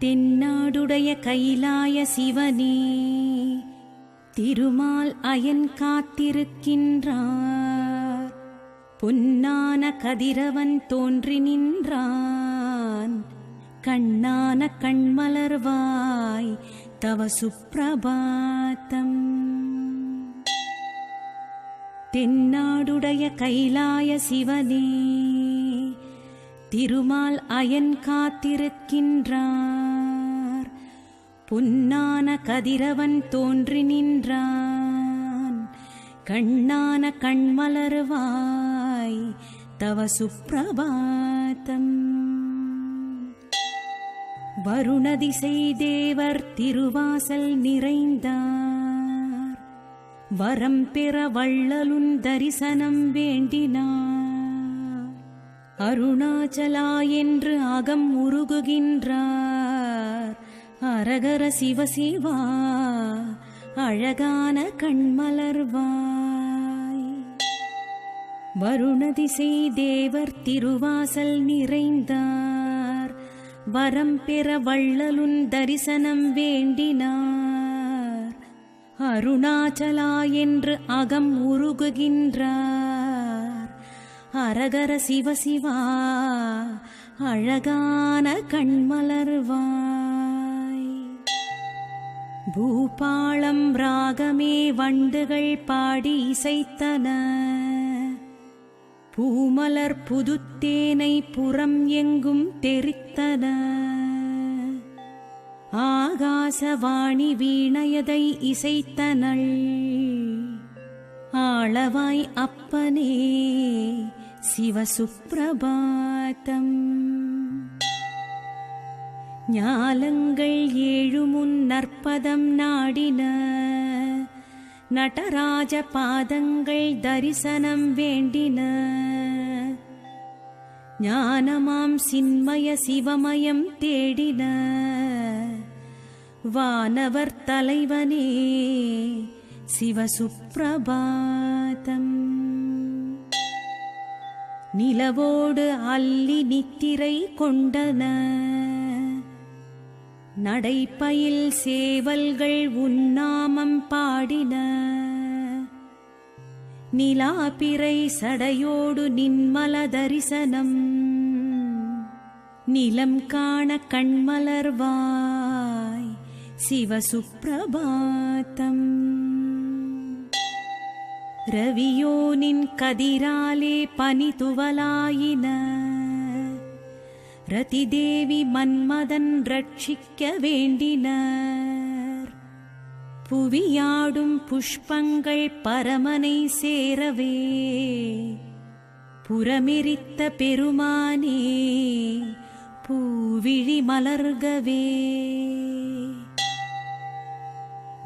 தென்னாடுடைய கைலாய சிவனே, திருமால் அயன் காத்திருக்கின்றார். பொன்னான கதிரவன் தோன்றி நின்றான். கண்ணான கண்மலர்வாய் தவ சுப்ரபாதம். தென்னாடுடைய கைலாய சிவனே, திருமால் அயன் காத்திருக்கின்றார். பொன்னான கதிரவன் தோன்றி நின்றான். கண்ணான கண்மலர்வாய் தவ சுப்ரபாதம். வருணதிசை தேவர் திருவாசல் நிறைந்தார். வரம் பெற வள்ளலுன் தரிசனம் வேண்டினார். அருணாச்சலா என்று அகம் உருகுகின்றார். அரகர சிவசிவா அழகான கண்மலர்வாய். வருணதிசை தேவர் திருவாசல் நிறைந்தார். வரம் பெற வள்ளலுன் தரிசனம் வேண்டினார். அருணாச்சலா என்று அகம் உருகுகின்றார். அரகர சிவசிவா அழகான கண்மலர்வாய். பூபாளம் ராகமே வண்டுகள் பாடி இசைத்தன. பூமலர் புதுத்தேனை புறம் எங்கும் தெரித்தன. ஆகாசவாணி வீணையதை இசைத்தனள். ஆளவாய் அப்பனே சிவசுப்ரபாதம். ஞாலங்கள் ஏழுமுன் நற்பதம் நாடின. நடராஜ பாதங்கள் தரிசனம் வேண்டின. ஞானமாம் சின்மய சிவமயம் தேடின. வானவர் தலைவனே சிவசுப்ரபாதம். நிலவோடு அல்லி நித்திரை கொண்டன. நடைப்பயில் சேவல்கள் உன்னாமம் பாடின. நிலாபிறை சடையோடு நின்மல தரிசனம். நிலம் காண கண்மலர்வாய் சிவசுப்ரபாதம். ரவியோனின் கதிராலே பனிதுவலாயின. ரதிதேவி மன்மதன் ரட்சிக்க வேண்டினர். புவியாடும் புஷ்பங்கள் பரமனை சேரவே. புறமெரித்த பெருமானே பூவிழி மலர்கவே.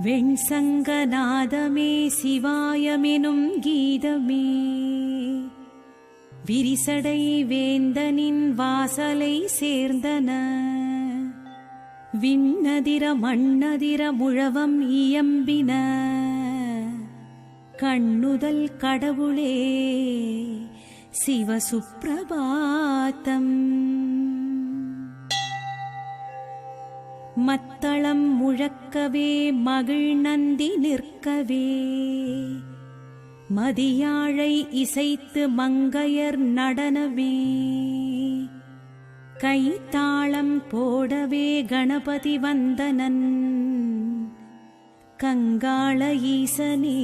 வெண்சங்கநாதமே சிவாயமெனும் கீதமே. விரிசடை வேந்தனின் வாசலை சேர்ந்தன. விண்ணதிர மண்ணதிர முழவம் இயம்பின. கண்ணுதல் கடவுளே சிவசுப்ரபாதம். மத்தளம் முழக்கவே மகிழ் நந்தி நிற்கவே. மதியாழை இசைத்து மங்கையர் நடனமே. கைத்தாளம் போடவே கணபதி வந்தனன். கங்காள ஈசனே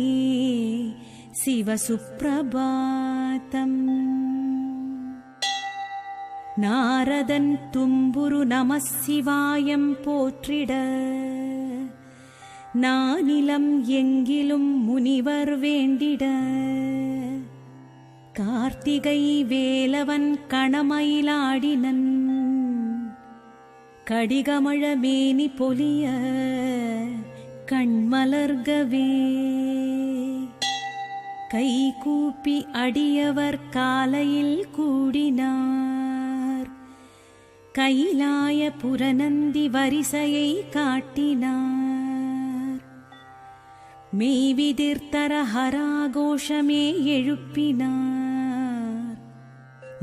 சிவசுப்ரபாதம். நாரதன் தும்புரு நமசிவாயம் போற்றிட. நானிலம் எங்கிலும் முனிவர் வேண்டிட. கார்த்திகை வேலவன் கணமயிலாடினன். கடிகமழ மேனி பொலிய கண்மலர்கவே. கை கூப்பி அடியவர் காலையில் கூடினார். கைலாய புரநந்தி வரிசையை காட்டினார். மெய்விதிர்த்தர ஹராகோஷமே எழுப்பினார்.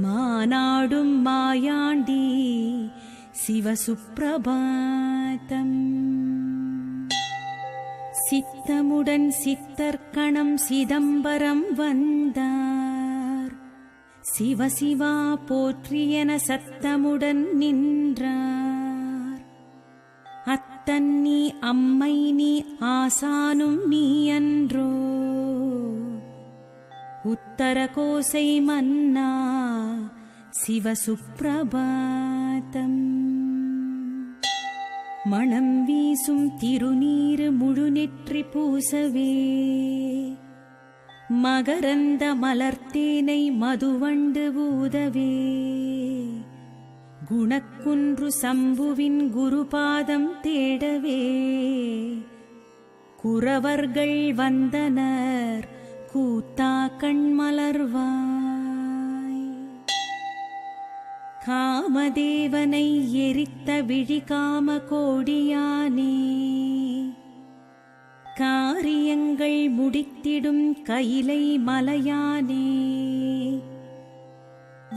மானாடும் மாயாண்டி சிவசுப்ரபாதம். சித்தமுடன் சித்தர்கணம் சிதம்பரம் வந்தார். சிவசிவா போற்றியன சத்தமுடன் நின்றார். அத்தன் நீ அம்மை நீ ஆசானும் நீ அன்றோ, உத்தர கோசை மன்னா சிவசுப்ரபாதம். மணம் வீசும் திருநீரு முழுநெற்றி பூசவே, மகரந்த மலர்த்தேனை மதுவண்டு ஊதவே, குணக்குன்று சம்புவின் குருபாதம் தேடவே, குரவர்கள் வந்தனர் கூத்தா கண்மலர்வாய். காமதேவனை எரித்த விழிகாம கோடியானே, காரியங்கள் முடித்திடும் கைலை மலையானே,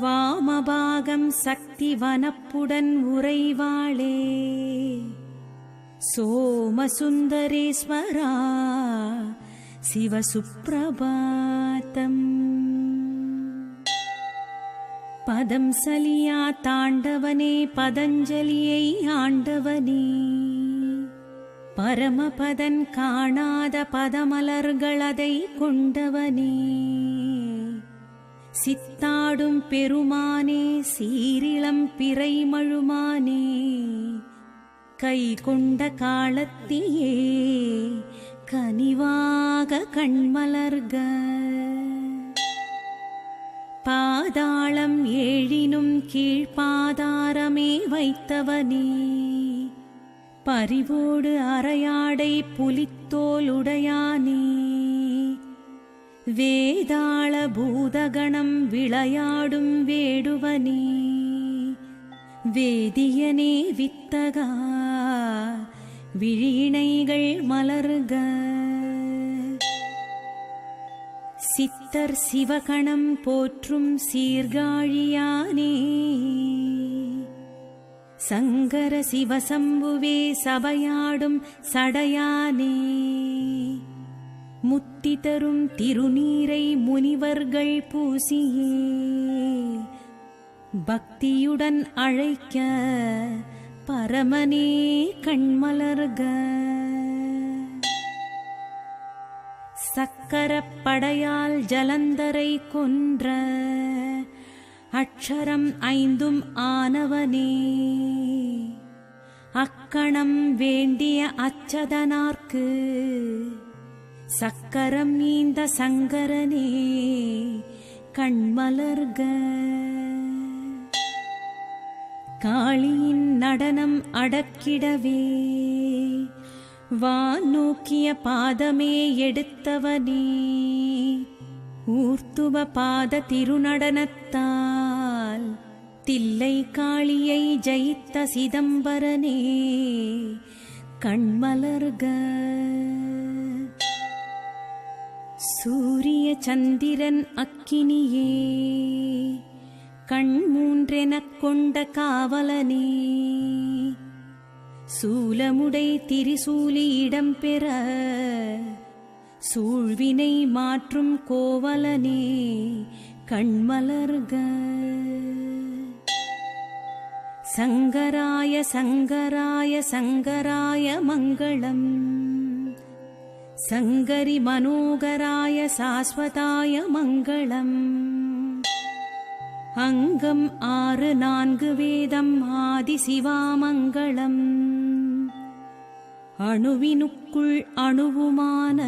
வாமபாகம் சக்தி வனப்புடன் உறைவாளே, சோமசுந்தரேஸ்வரா சிவசுப்ரபாதம். பதம் சலியா தாண்டவனே பதஞ்சலியை ஆண்டவனே, பரமபதன் காணாத பதமலர்களதை கொண்டவனே, சித்தாடும் பெருமானே சீரிளம் பிறைமழுமானே, கை கொண்ட காலத்தியே கனிவாக கண்மலர்க. பாதாளம் ஏழினும் கீழ்பாதாரமே வைத்தவனே, பரிவோடு அரையாடை புலித்தோலுடையானே, வேதாள பூதகணம் விளையாடும் வேடுவனே, வேதியனே வித்தகா விழியிணைகள் மலர்க. சித்தர் சிவகணம் போற்றும் சீர்காழியானே, சங்கர சிவசம்புவே சபையாடும் சடையானே, முத்தி தரும் திருநீரை முனிவர்கள் பூசியே, பக்தியுடன் அழைக்க பரமனே கண்மலர்க. சக்கரப்படையால் ஜலந்தரை கொன்ற அக்ஷரம் ஐந்தும் ஆனவனே, அக்கணம் வேண்டிய அச்சதனார்க்கு சக்கரம் ஈந்த சங்கரனே கண்மலர்க. காளியின் நடனம் அடக்கிடவே, வான் நோக்கிய பாதமே எடுத்தவனே, ஊர்த்துவ பாத திருநடனத்தால் தில்லை காளியை ஜெயித்த சிதம்பரனே கண்மலர்க. சூரிய சந்திரன் அக்கினியே, கண் மூன்றெனக் கொண்ட காவலனே, சூலமுடை திரிசூலி இடம்பெற சூழ்வினை மாற்றும் கோவலனே கண்மலர்க. சங்கராய சங்கராய சங்கராய மங்களம், சங்கரி மனோகராய சாஸ்வதாய மங்களம். அங்கம் 6 4 வேதம் ஆதி சிவாமங்களம், அணுவினுக்குள் அணுவுமான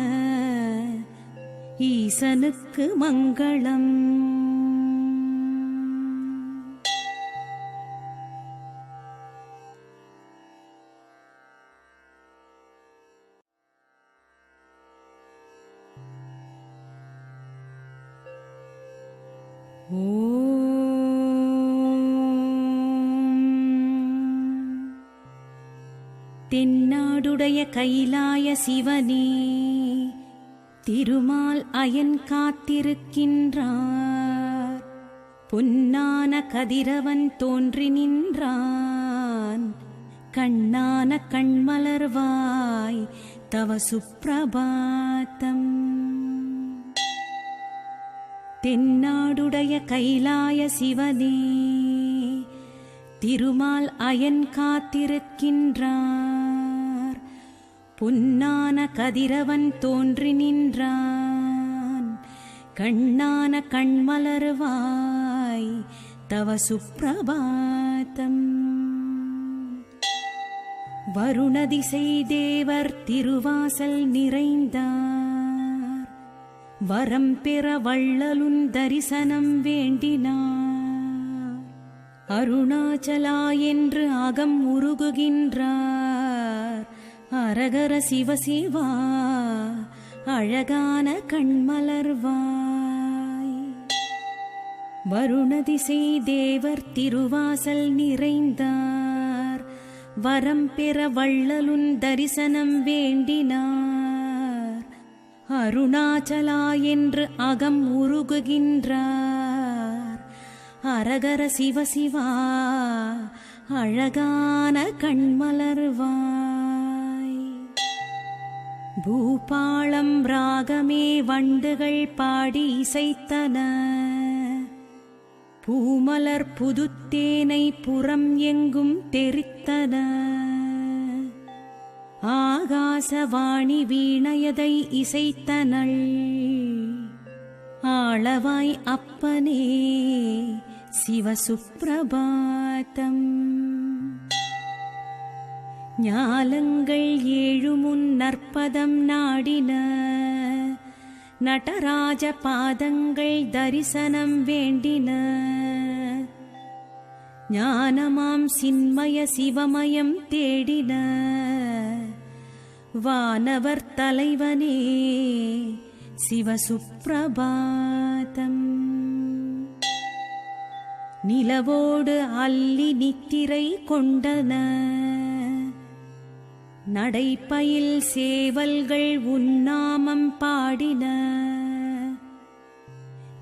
ஈசனுக்கு மங்களம். தென்னாடுடைய கைலாய சிவனே, திருமால் அயன் காத்திருக்கின்றார். பொன்னான கதிரவன் தோன்றி நின்றான், கண்ணான கண்மலர்வாய் தவ சுப்பிரபாதம். தென்னாடுடைய கைலாய சிவனே, திருமால் அயன் காத்திருக்கின்றார், பொன்னான கதிரவன் தோன்றி நின்றான், கண்ணான கண்மலர்வாய் தவ சுப்பிரபாதம். வருணதிசை தேவர் திருவாசல் நிறைந்தார், வரம் பெற வள்ளலுன் தரிசனம் வேண்டினார், அருணாச்சலா என்று அகம் உருகுகின்றார், அரகர சிவசிவா அழகான கண்மலர்வாய். வருணதிசை தேவர் திருவாசல் நிறைந்தார், வரம் பெற வள்ளலுன் தரிசனம் வேண்டினார், அருணாச்சலா என்று அகம் உருகுகின்றார், அரகர சிவசிவா அழகான கண்மலர்வாய். பூபாளம் ராகமே வண்டுகள் பாடி இசைத்தன, பூமலர் புதுத்தேனை புறம் எங்கும் தெரித்தன, ஆகாசவாணி வீணையதை இசைத்தனள், ஆளவாய் அப்பனே சிவசுப்பிரபாதம். ஞாலங்கள் ஏழுமுன் நற்பதம் நாடின, நடராஜ பாதங்கள் தரிசனம் வேண்டின, ஞானமாம் சின்மய சிவமயம் தேடின, வானவர் தலைவனே சிவசுப்பிரபாதம். நிலவோடு அல்லி நித்திரை கொண்டன, நடைப்பயில் சேவல்கள் உன்னாமம் பாடின,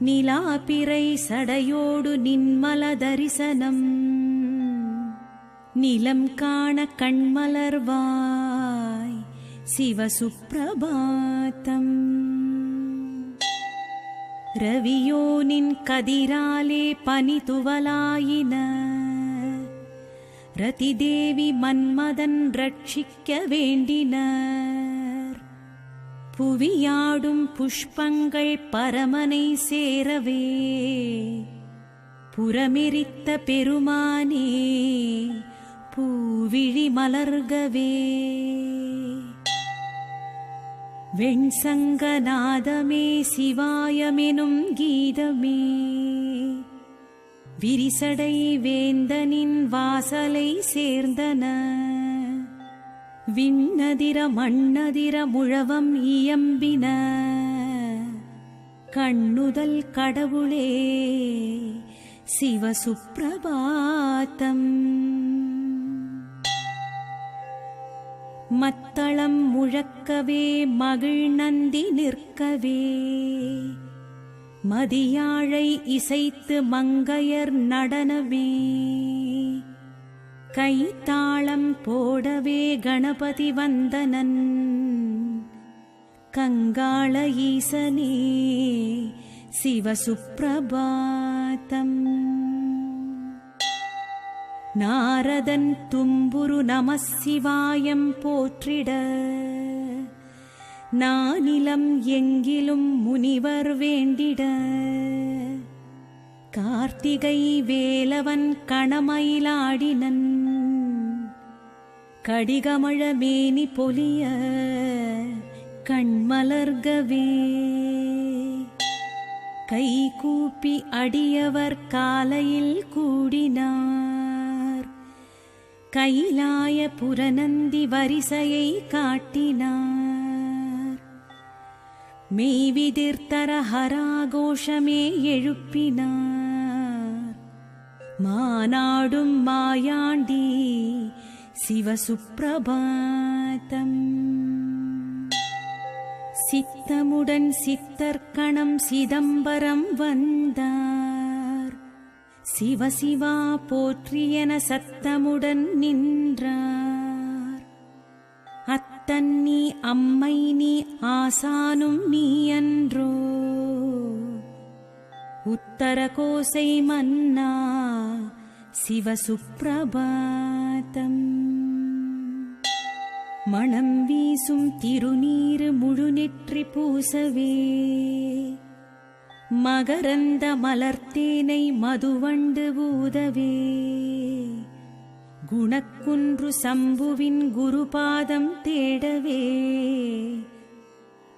நிலாபிறை சடையோடு நின்மல தரிசனம், நிலம் காண கண்மலர்வாய் சிவசுப்பிரபாதம். ரவியோனின் கதிராலே பனி துவலாயின, ரதிதேவி மன்மதன் ரட்சிக்க வேண்டினர், புவியாடும் புஷ்பங்கள் பரமனை சேரவே, புறமெரித்த பெருமானே பூவிழி மலர்கவே. வெண்சங்கநாதமே சிவாயமெனும் கீதமே, விரிசடை வேந்தனின் வாசலை சேர்ந்தன, விண்ணதிர மண்ணதிர முழவம் இயம்பின, கண்ணுதல் கடவுளே சிவசுப்பிரபாதம். மத்தளம் முழக்கவே மகிழ் நந்தி நிற்கவே, மதியாழை இசைத்து மங்கையர் நடனவே, கைத்தாளம் போடவே கணபதி வந்தனன், கங்காள ஈசனே சிவசுப்பிரபாதம். நாரதன் தும்புரு நமசிவாயம் போற்றிட, நானிலம் எங்கிலும் முனிவர் வேண்டிட, கார்த்திகை வேலவன் கணமயிலாடினன், கடிகமழ மேனி பொலிய கண்மலர்கவே, கைகூப்பி அடியவர் காலையில் கூடினார், கைலாய புரநந்தி வரிசையை காட்டினார், மெய்விதிர்த்தர ஹராகோஷமே எழுப்பினார், மானாடும் மாயாண்டி சிவசுப்பிரபாதம். சித்தமுடன் சித்தர்க்கணம் சிதம்பரம் வந்தார், சிவசிவா போற்றியென சத்தமுடன் நின்றார். அத்தன் நீ அம்மை நீ ஆசானும் நீ அன்றோ, உத்தர கோசை மன்னா சிவசுப்ரபாதம். மணம் வீசும் திருநீரு முழுநெற்றி பூசவே, மகரந்த மலர்த்தேனை மதுவண்டு ஊதவே, குணக்குன்று சம்புவின் குருபாதம் தேடவே,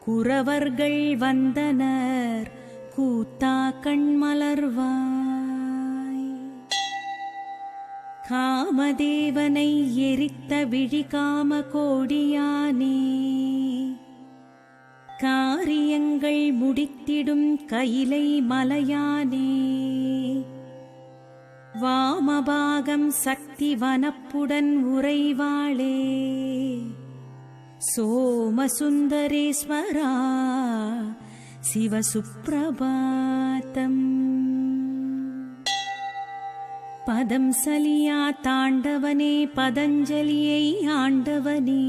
குரவர்கள் வந்தனர் கூத்தா கண்மலர்வாய். காமதேவனை எரித்த விழிகாம கோடியானே, காரியங்கள் முடித்திடும் கைலை மலையானே, வாமபாகம் சக்தி வனப்புடன் உறைவாளே, சோமசுந்தரேஸ்வரா சிவசுப்ரபாதம். பதம் சலியா தாண்டவனே பதஞ்சலியை ஆண்டவனே,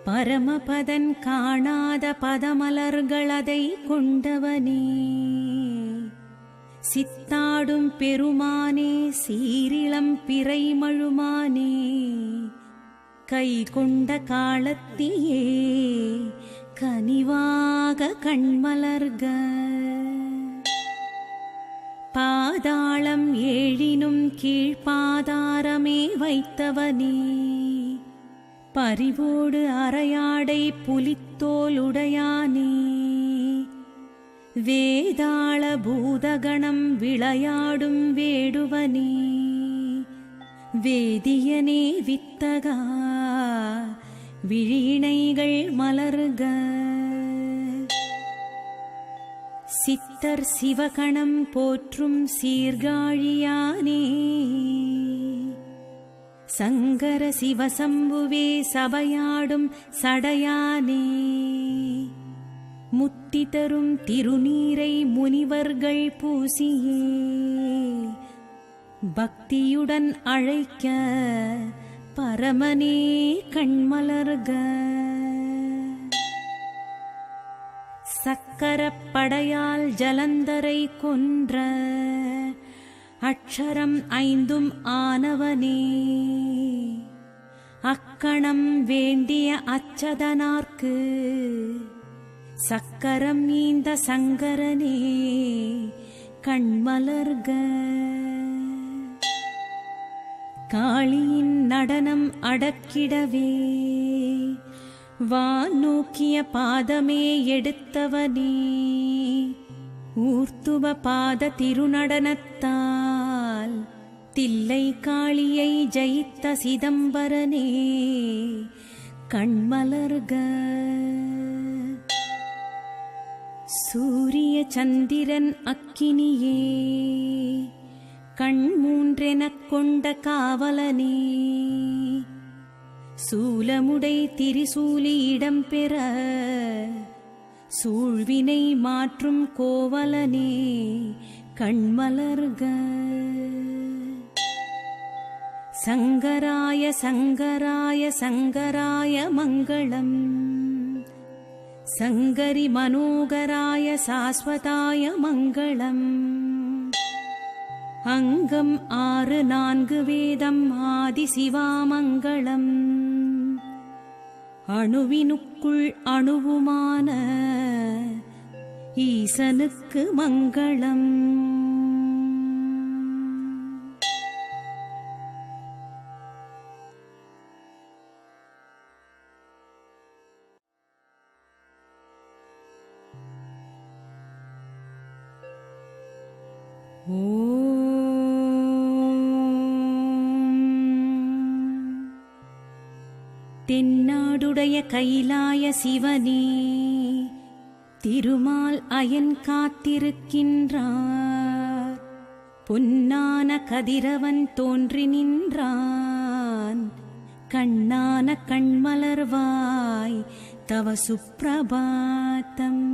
பரமபதன் காணாத பதமலர்களதை கொண்டவனே, சித்தாடும் பெருமானே சீரிளம் பிறை மழுமானே, கை கொண்ட காலத்தியே கனிவாக கண்மலர்க. பாதாளம் ஏழினும் கீழ்பாதாரமே வைத்தவனே, பரிவோடு அரையாடை புலித்தோலுடையானே, வேதாள பூதகணம் விளையாடும் வேடுவனே, வேதியனே வித்தகா விழிணைகள் மலர்க. சித்தர் சிவகணம் போற்றும் சீர்காழியானே, சங்கர சிவசம்புவே சபையாடும் சடையானே, முத்தி தரும் திருநீரை முனிவர்கள் பூசியே, பக்தியுடன் அழைக்க பரமனே கண்மலர்க. சக்கரப்படையால் ஜலந்தரை கொன்ற அக்ஷரம் ஐந்தும் ஆனவனே, அக்கணம் வேண்டிய அச்சதனார்க்கு சக்கரம் ஈந்த சங்கரனே கண்மலர்க. காளியின் நடனம் அடக்கிடவே, வான் நோக்கிய பாதமே எடுத்தவனே, ஊர்த்துவ பாத திருநடனத்தால் தில்லை காளியை ஜெயித்த சிதம்பரனே கண்மலர்க. சூரிய சந்திரன் அக்கினியே, கண் மூன்றெனக் கொண்ட காவலனே, சூலமுடை திரிசூலி இடம்பெற சூழ்வினை மாற்றும் கோவலனே கண்மலர்க. சங்கராய சங்கராய சங்கராய மங்களம், சங்கரி மனோகராய சாஸ்வதாய மங்களம். அங்கம் 6 4 வேதம் ஆதி சிவாமங்களம், அணுவினுக்குள் அணுவுமான ஈசனுக்கு மங்களம். தென்னாடுடைய கைலாய சிவனே, திருமால் அயன் காத்திருக்கின்றார், பொன்னான கதிரவன் தோன்றி நின்றான், கண்ணான கண்மலர்வாய் தவ சுப்ரபாதம்.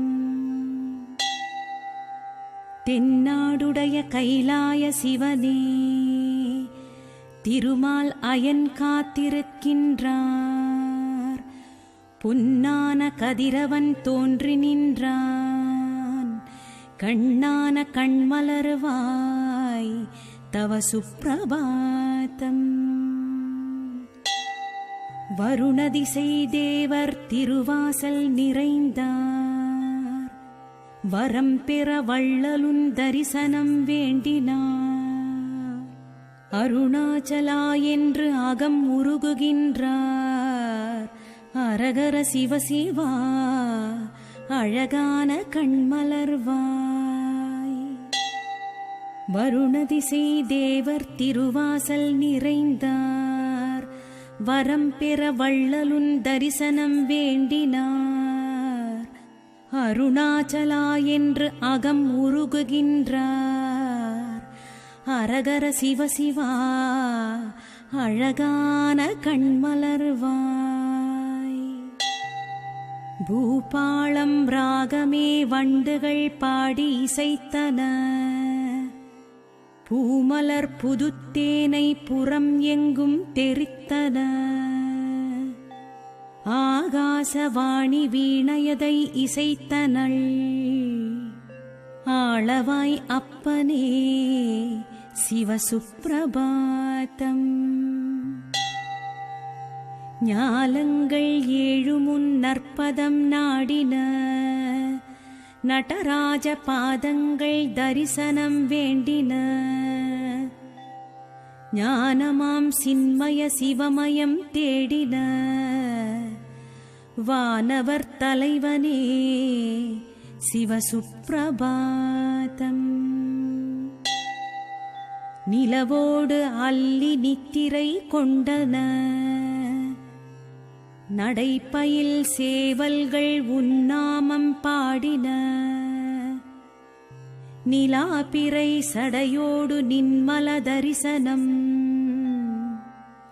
தென்னாடுடைய கைலாய சிவனே, திருமால் அயன் காத்திருக்கின்றார். பொன்னான கதிரவன் தோன்றி நின்றான். கண்ணான கண்மலர்வாய் தவ சுப்பிரபாதம். வருணதிசை தேவர் திருவாசல் நிறைந்தார். வரம் பெற வள்ளலுன் தரிசனம் வேண்டினார். அருணாச்சலா என்று அகம் உருகுகின்றார். அரகர சிவசிவா அழகான கண்மலர்வாய். வருணதிசை தேவர் திருவாசல் நிறைந்தார். வரம் பெற வள்ளலுன் தரிசனம் வேண்டினார். அருணாச்சலா என்று அகம் உருகுகின்றார். அரகர சிவசிவா அழகான கண்மலர்வாய். பூபாளம் ராகமே வண்டுகள் பாடி இசைத்தன. பூமலர் புதுத்தேனை புறம் எங்கும் தெரித்தன. ஆகாசவாணி வீணையதை இசைத்தனள். ஆளவாய் அப்பனே சிவசுப்பிரபாதம். ஞாலங்கள் ஏழுமுன் நற்பதம் நாடின. நடராஜ பாதங்கள் தரிசனம் வேண்டின. ஞானமாம் சின்மய சிவமயம் தேடின. வானவர் தலைவனே சிவசுப்பிரபாதம். நிலவோடு அல்லி நித்திரை கொண்டன. நடைப்பயில் சேவல்கள் உன்னாமம் பாடின. நிலாபிறை சடையோடு நின்மல தரிசனம்.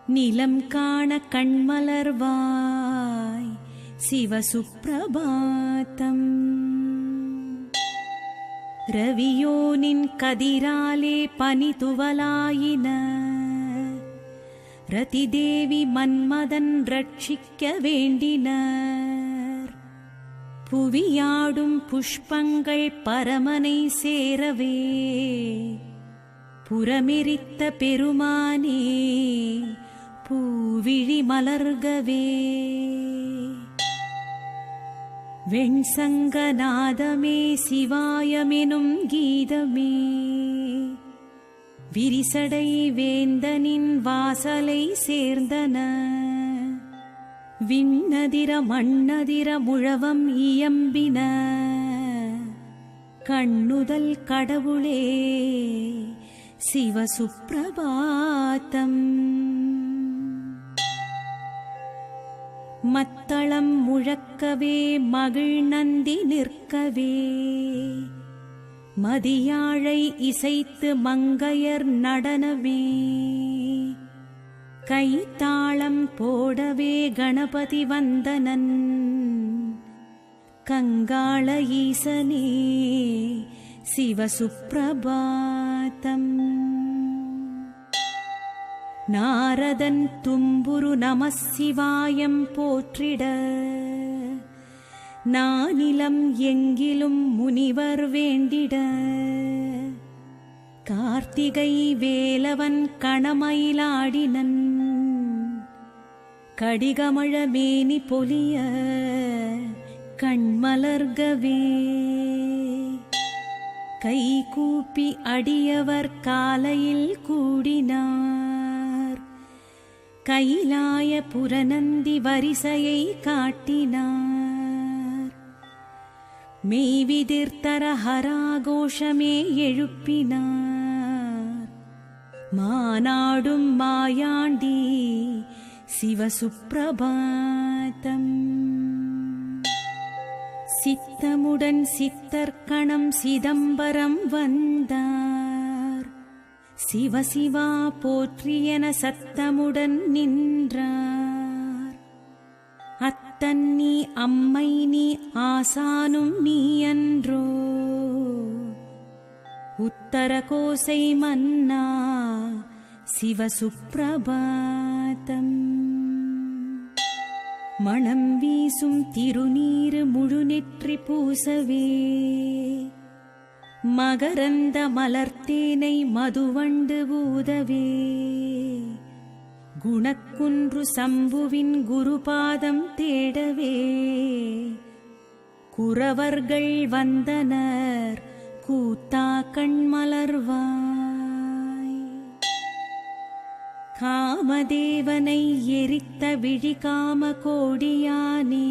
நிலம் காண கண்மலர்வாய் சிவசுப்பிரபாதம். ரவியோனின் கதிராலே பனி துவலாயின. ரதிதேவி மன்மதன் ரட்சிக்க வேண்டினர். புவியாடும் புஷ்பங்கள் பரமனை சேரவே. புறமெரித்த பெருமானே பூவிழி மலர்கவே. வெண்சங்கநாதமே சிவாயமெனும் கீதமே. விரிசடை வேந்தனின் வாசலை சேர்ந்தன. விண்ணதிர மண்ணதிர முழவம் இயம்பின. கண்ணுதல் கடவுளே சிவசுப்பிரபாதம். மத்தளம் முழக்கவே மகிழ் நந்தி நிற்கவே. மதியாழை இசைத்து மங்கையர் நடனமே. கைத்தாளம் போடவே கணபதி வந்தனன். கங்காள ஈசனே சிவசுப்பிரபாதம். நாரதன் தும்புரு நமசிவாயம் போற்றிட. நானிலம் எங்கிலும் முனிவர் வேண்டிட. கார்த்திகை வேலவன் கணமயிலாடினன். கடிகமழ மேனி பொலிய கண்மலர்கவே. கைகூப்பி அடியவர் காலையில் கூடினார். கைலாய புரநந்தி வரிசையை காட்டினார். மெய்விதிர்த்தர ஹராகோஷமே எழுப்பினார். மானாடும் மாயாண்டி சிவசுப்பிரபாதம். சித்தமுடன் சித்தர்கணம் சிதம்பரம் வந்தார். சிவசிவா போற்றியென சத்தமுடன் நின்றார். அத்தன் நீ அம்மை நீ ஆசானும் நீ அன்றோ. உத்தரகோசை மன்னா சிவசுப்ரபாதம். மணம் வீசும் திருநீரு முழுநெற்றி பூசவே, மகரந்த மலர்த்தேனை மதுவண்டு ஊதவே, குணக்குன்று சம்புவின் குருபாதம் தேடவே, குரவர்கள் வந்தனர் கூத்தா கண்மலர்வாய். காமதேவனை எரித்த விழிகாம கோடியானே,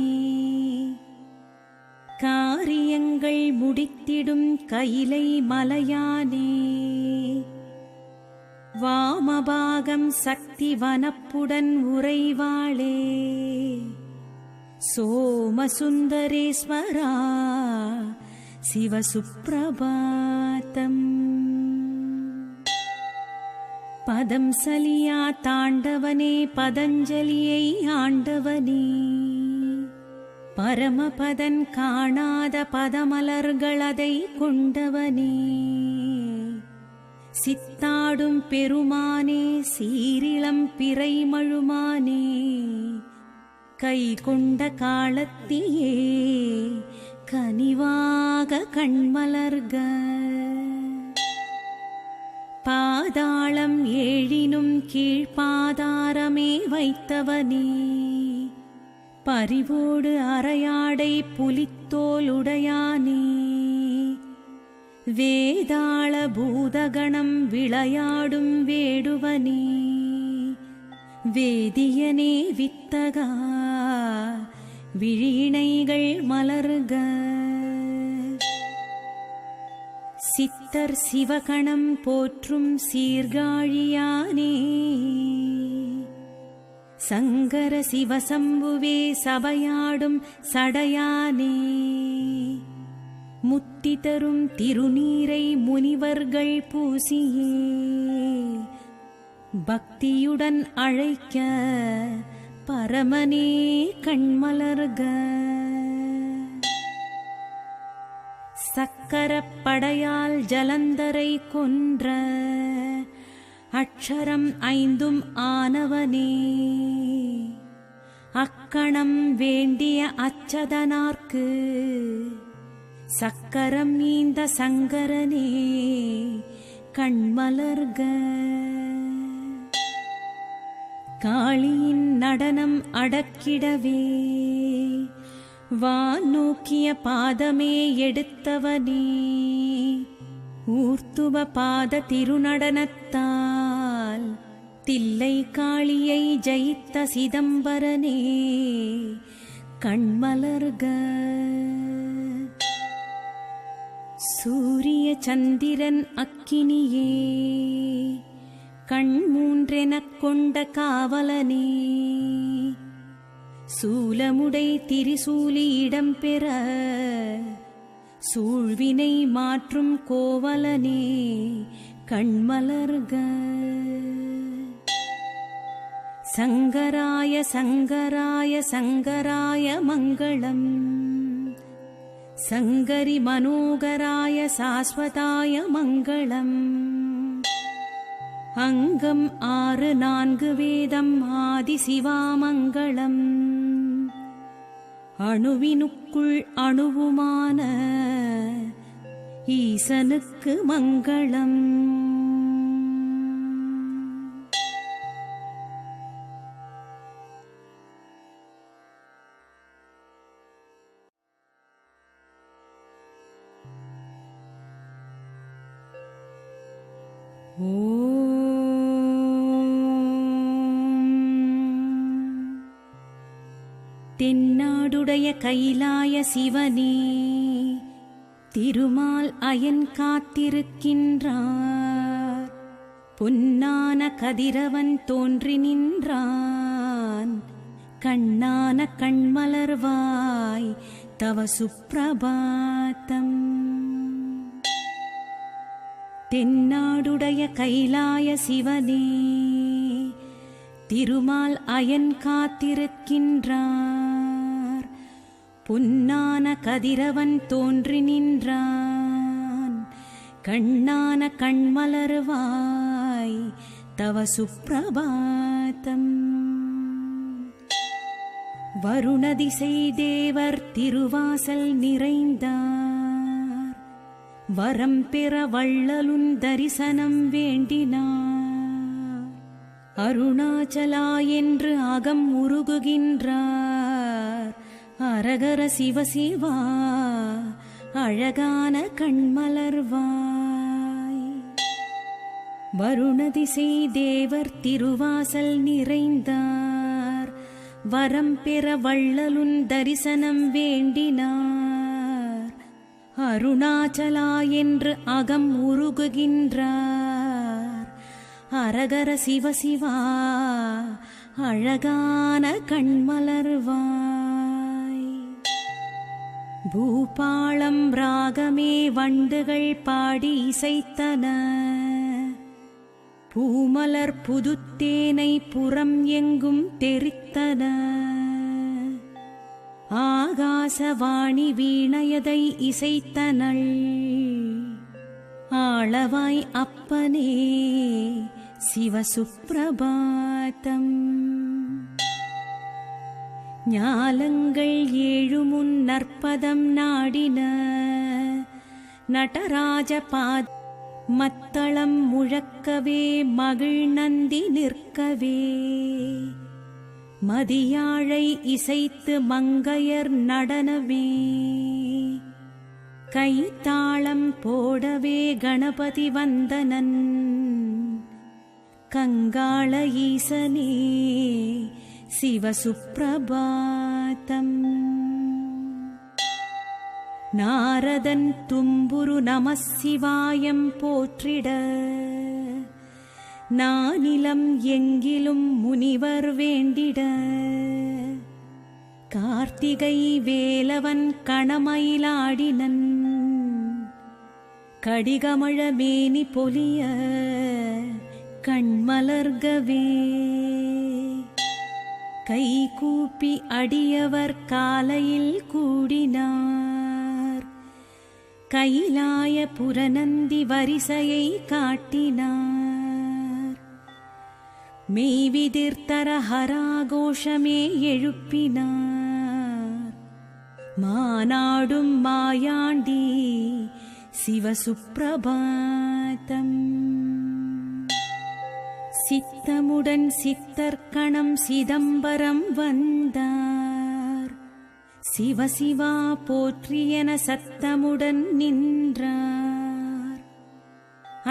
காரியங்கள் முடித்திடும் கைலை மலையானே, வாமபாகம் சக்தி வனப்புடன் உறைவாளே, சோமசுந்தரேஸ்வரா சிவசுப்ரபாதம். பதம் சலியா தாண்டவனே பதஞ்சலியை ஆண்டவனே, பரமபதன் காணாத பதமலர்களதை கொண்டவனே, சித்தாடும் பெருமானே சீரிளம் பிறைமழுமானே, கை கொண்ட காலத்தியே கனிவாக கண்மலர்க. பாதாளம் ஏழினும் கீழ்பாதாரமே வைத்தவனே, பரிவோடு அரையாடை புலித்தோலுடையானே, வேதாள பூதகணம் விளையாடும் வேடுவனே, வேதியனே வித்தகா விழிணைகள் மலர்க. சித்தர் சிவகணம் போற்றும் சீர்காழியானே, சங்கர சிவசம்புவே சபையாடும் சடையானே, முத்தி தரும் திருநீரை முனிவர்கள் பூசியே, பக்தியுடன் அழைக்க பரமனே கண்மலர்க. சக்கரப்படையால் ஜலந்தரை கொன்ற அக்ஷரம் 5 ஆனவனே, அக்கணம் வேண்டிய அச்சதனார்க்கு சக்கரம் நீந்த சங்கரனே கண்மலர்க. காளியின் நடனம் அடக்கிடவே, வான் நோக்கிய பாதமே எடுத்தவனே, ஊர்த்துவ பாத திருநடனத்தால் தில்லை காளியை ஜெயித்த சிதம்பரனே கண்மலர்க. சூரிய சந்திரன் அக்கினியே, கண் 3 கொண்ட காவலனே, சூலமுடை திரிசூலி இடம்பெற சூழ்வினை மாற்றும் கோவலனே கண்மலர்க. சங்கராய சங்கராய சங்கராய மங்களம், சங்கரி மனோகராய சாஸ்வதாய மங்களம். அங்கம் 6 4 வேதம் ஆதி சிவாமங்களம், அணுவினுக்குள் அணுவுமான ஈசனுக்கு மங்களம். தென்னாடுடைய கைலாய சிவனே, திருமால் அயன் காத்திருக்கின்றார், பொன்னான கதிரவன் தோன்றி நின்றான், கண்ணான கண்மலர்வாய் தவ சுப்ரபாதம். தென்னாடுடைய கைலாய சிவனே, திருமால் அயன் காத்திருக்கின்றார், பொன்னான கதிரவன் தோன்றி நின்றான், கண்ணான கண்மலர்வாய் தவ சுப்பிரபாதம். வருணதிசை தேவர் திருவாசல் நிறைந்தார், வரம் பெற வள்ளலுன் தரிசனம் வேண்டினார். அருணாச்சலா என்று அகம் உருகுகின்றார், அரகர சிவசிவா அழகான கண்மலர்வாய். வருணதிசை தேவர் திருவாசல் நிறைந்தார், வரம் பெற வள்ளலுன் தரிசனம் வேண்டினார். அருணாச்சலா என்று அகம் உருகுகின்றார், அரகர சிவசிவா அழகான கண்மலர்வாய். பூபாளம் ராகமே வண்டுகள் பாடி இசைத்தன, பூமலர் புதுத்தேனை புறம் எங்கும் தெரித்தன. ஆகாசவாணி வீணையதை இசைத்தனள், ஆளவாய் அப்பனே சிவசுப்பிரபாதம். ஞாலங்கள் ஏழுமுன் நற்பதம் நாடின, நடராஜபாத் மத்தளம் முழக்கவே மகிழ் நந்தி நிற்கவே. மதியாழை இசைத்து மங்கையர் நடனமே, கைத்தாளம் போடவே கணபதி வந்தனன். கங்காள ஈசனே சிவசுப்பிரபாதம். நாரதன் தும்புரு நமசிவாயம் போற்றிட, நானிலம் எங்கிலும் முனிவர் வேண்டிட. கார்த்திகை வேலவன் கணமயிலாடினன், கடிகமழ மேனி பொலிய கண்மலர்கவே. கை கூப்பி அடியவர் காலையில் கூடினார், கைலாய புரநந்தி வரிசையை காட்டினார். மெய்விதிர்த்தர ஹராகோஷமே எழுப்பினார், மாநாடும் மாயாண்டி சிவசுப்பிரபாதம். சித்தமுடன் சித்தர்கணம் சிதம்பரம் வந்தார், சிவசிவா போற்றியென சத்தமுடன் நின்றார்.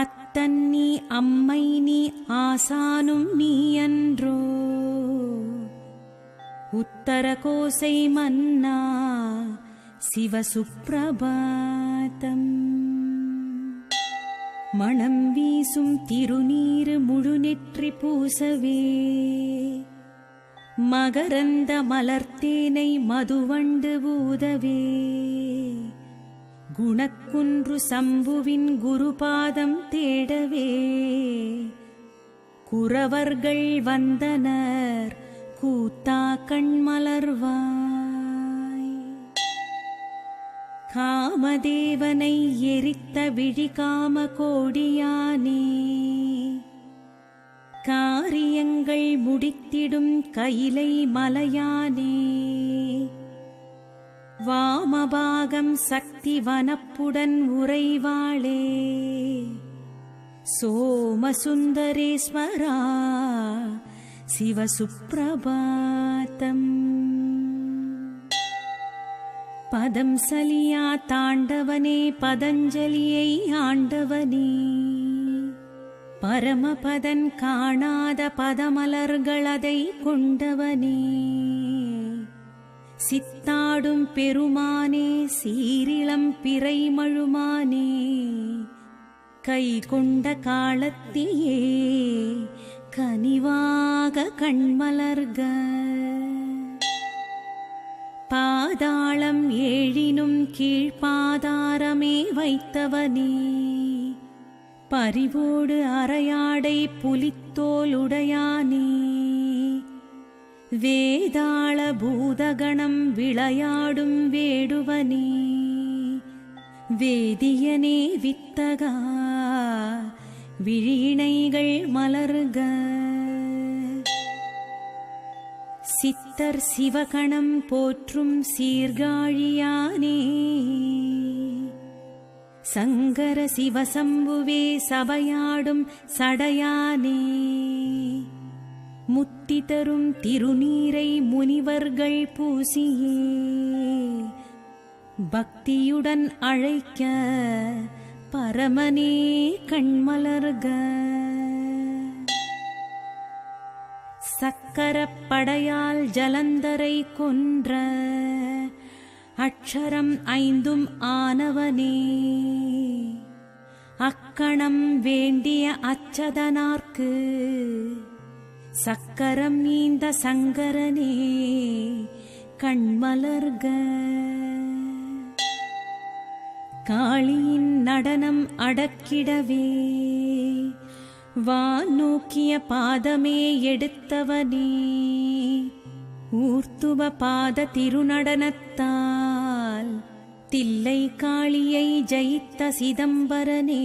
அத்தன் நீ அம்மை நீ ஆசானும் நீ அன்றோ, உத்தர கோசை மன்னா சிவசுப்பிரபாதம். மணம் வீசும் திருநீரு முழுநெற்றி பூசவே, மகரந்த மலர்த்தேனை மதுவண்டு ஊதவே. குணக்குன்று சம்புவின் குருபாதம் தேடவே, குரவர்கள் வந்தனர் கூத்தா கண்மலர்வாய். காமதேவனை எரித்த விழிகாம கோடியானே, காரியங்கள் முடித்திடும் கைலை மலையானே. வாமபாகம் சக்தி வனப்புடன் உறைவாளே, சோமசுந்தரேஸ்வரா சிவசுப்பிரபாதம். பதம் சலியா தாண்டவனே பதஞ்சலியை ஆண்டவனே, பரமபதன் காணாத பதமலர்களதை கொண்டவனே. சித்தாடும் பெருமானே சீரிளம் பிறைமழுமானே, கை கொண்ட காலத்தியே கனிவாக கண்மலர்க. பாதாளம் ஏழினும் கீழ்பாதாரமே வைத்தவனே, பரிவோடு அரையாடை புலித்தோலுடையானே. வேதாள பூதகணம் விளையாடும் வேடுவனே, வேதியனே வித்தகா விழியிணைகள் மலர்க. சித்தர் சிவகணம் போற்றும் சீர்காழியானே சங்கர சிவசம்புவே சபையாடும் சடையானே. முத்தி தரும் திருநீரை முனிவர்கள் பூசியே பக்தியுடன் அழைக்க பரமனே கண்மலர்க. சக்கரப்படையால் ஜலந்தரை கொன்ற அக்ஷரம் 5 ஆனவனே. அக்கணம் வேண்டிய அச்சதனார்க்கு சக்கரம் நீந்த சங்கரனே கண்மலர்க. காளியின் நடனம் அடக்கிடவே வானோக்கிய பாதமே எடுத்தவனே. ஊர்த்துவ பாத திருநடனத்தால் தில்லை காளியை ஜெயித்த சிதம்பரனே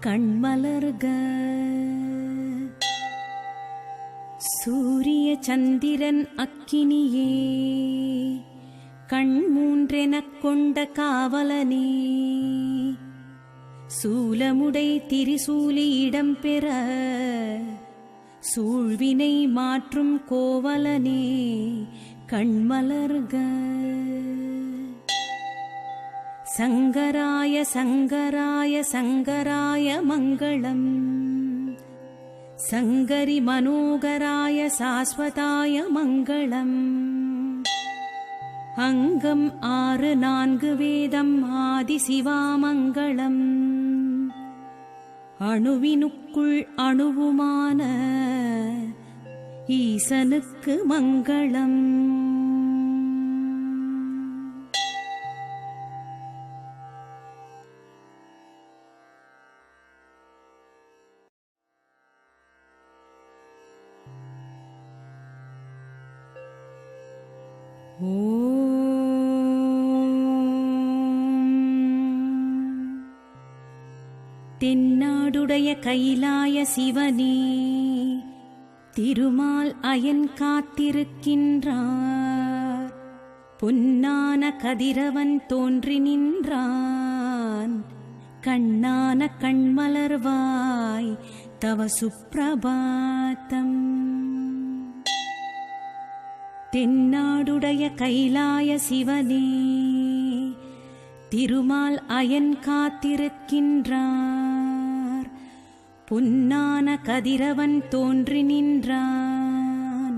கண்மலர்க. சூரிய சந்திரன் அக்கினியே கண் 3 கொண்ட காவலனே. சூலமுடை திரிசூலி இடம்பெற சூழ்வினை மாற்றும் கோவலனே கண்மலர்க. சங்கராய சங்கராய சங்கராய மங்களம். சங்கரி மனோகராய சாஸ்வதாய மங்களம். அங்கம் 6 4 வேதம் ஆதி சிவாமங்களம். அணுவினுக்குள் அணுவுமான ஈசனுக்கு மங்களம். தென்னாடுடைய கைலாய சிவனே திருமால் அயன் காத்திருக்கின்றார். பொன்னான கதிரவன் தோன்றி நின்றான். கண்ணான கண்மலர்வாய் தவ சுப்ரபாதம். தென்னாடுடைய கைலாய சிவனே திருமால் அயன் காத்திருக்கின்றார். பொன்னான கதிரவன் தோன்றி நின்றான்.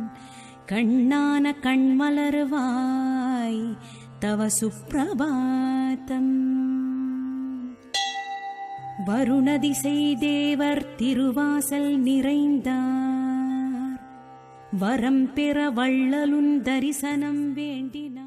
கண்ணான கண்மலர்வாய் தவ சுப்ரபாதம். வருணதிசை தேவர் திருவாசல் நிறைந்தார். வரம் பெற வள்ளலுன் தரிசனம் வேண்டினார்.